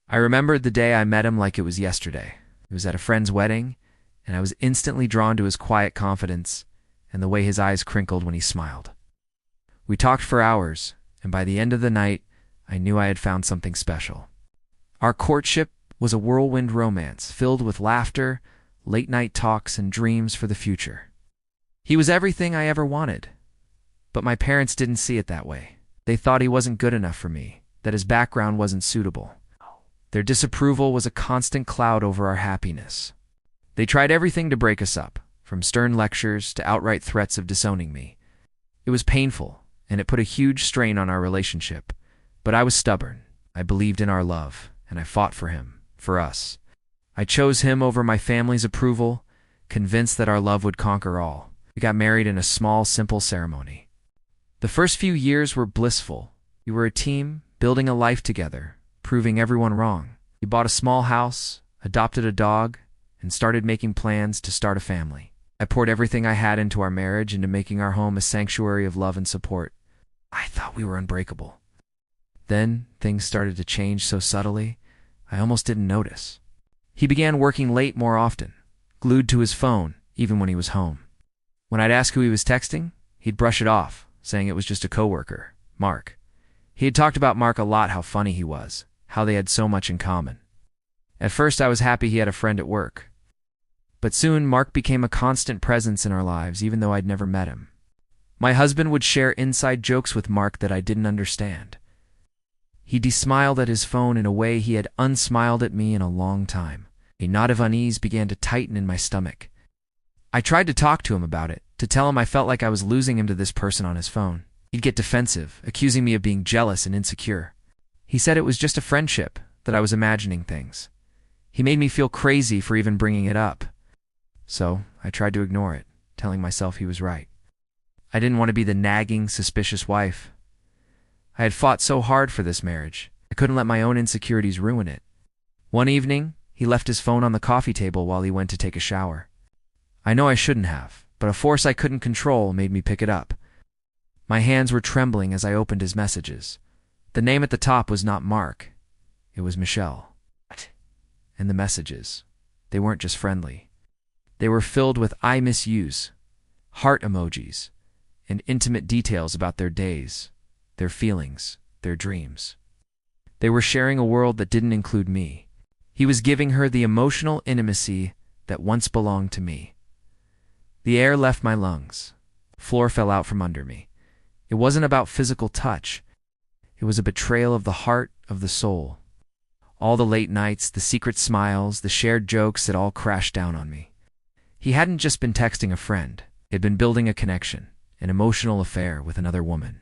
I remembered the day I met him like it was yesterday. It was at a friend's wedding, and I was instantly drawn to his quiet confidence and the way his eyes crinkled when he smiled. We talked for hours, and by the end of the night, I knew I had found something special. Our courtship was a whirlwind romance filled with laughter, late-night talks, and dreams for the future. He was everything I ever wanted, but my parents didn't see it that way. They thought he wasn't good enough for me, that his background wasn't suitable. Their disapproval was a constant cloud over our happiness. They tried everything to break us up, from stern lectures to outright threats of disowning me. It was painful, and it put a huge strain on our relationship. But I was stubborn. I believed in our love, and I fought for him, for us. I chose him over my family's approval, convinced that our love would conquer all. We got married in a small, simple ceremony. The first few years were blissful. We were a team, building a life together, proving everyone wrong. We bought a small house, adopted a dog, and started making plans to start a family. I poured everything I had into our marriage, into making our home a sanctuary of love and support. I thought we were unbreakable. Then, things started to change so subtly, I almost didn't notice. He began working late more often, glued to his phone, even when he was home. When I'd ask who he was texting, he'd brush it off, saying it was just a coworker, Mark. He had talked about Mark a lot, how funny he was, how they had so much in common. At first, I was happy he had a friend at work. But soon, Mark became a constant presence in our lives, even though I'd never met him. My husband would share inside jokes with Mark that I didn't understand. He smiled at his phone in a way he had unsmiled at me in a long time. A knot of unease began to tighten in my stomach. I tried to talk to him about it, to tell him I felt like I was losing him to this person on his phone. He'd get defensive, accusing me of being jealous and insecure. He said it was just a friendship, that I was imagining things. He made me feel crazy for even bringing it up. So I tried to ignore it, telling myself he was right. I didn't want to be the nagging, suspicious wife. I had fought so hard for this marriage. I couldn't let my own insecurities ruin it. One evening, he left his phone on the coffee table while he went to take a shower. I know I shouldn't have, but a force I couldn't control made me pick it up. My hands were trembling as I opened his messages. The name at the top was not Mark. It was Michelle. And the messages, they weren't just friendly. They were filled with "I miss yous," heart emojis, and intimate details about their days, their feelings, their dreams. They were sharing a world that didn't include me. He was giving her the emotional intimacy that once belonged to me. The air left my lungs. Floor fell out from under me. It wasn't about physical touch. It was a betrayal of the heart, of the soul. All the late nights, the secret smiles, the shared jokes, it all crashed down on me. He hadn't just been texting a friend. He'd been building a connection, an emotional affair with another woman.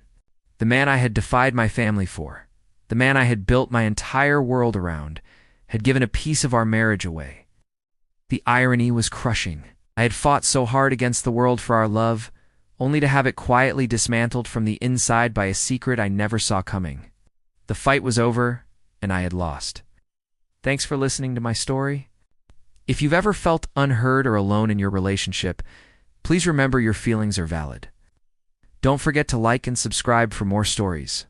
The man I had defied my family for, the man I had built my entire world around, had given a piece of our marriage away. The irony was crushing. I had fought so hard against the world for our love, only to have it quietly dismantled from the inside by a secret I never saw coming. The fight was over, and I had lost. Thanks for listening to my story. If you've ever felt unheard or alone in your relationship, please remember your feelings are valid. Don't forget to like and subscribe for more stories.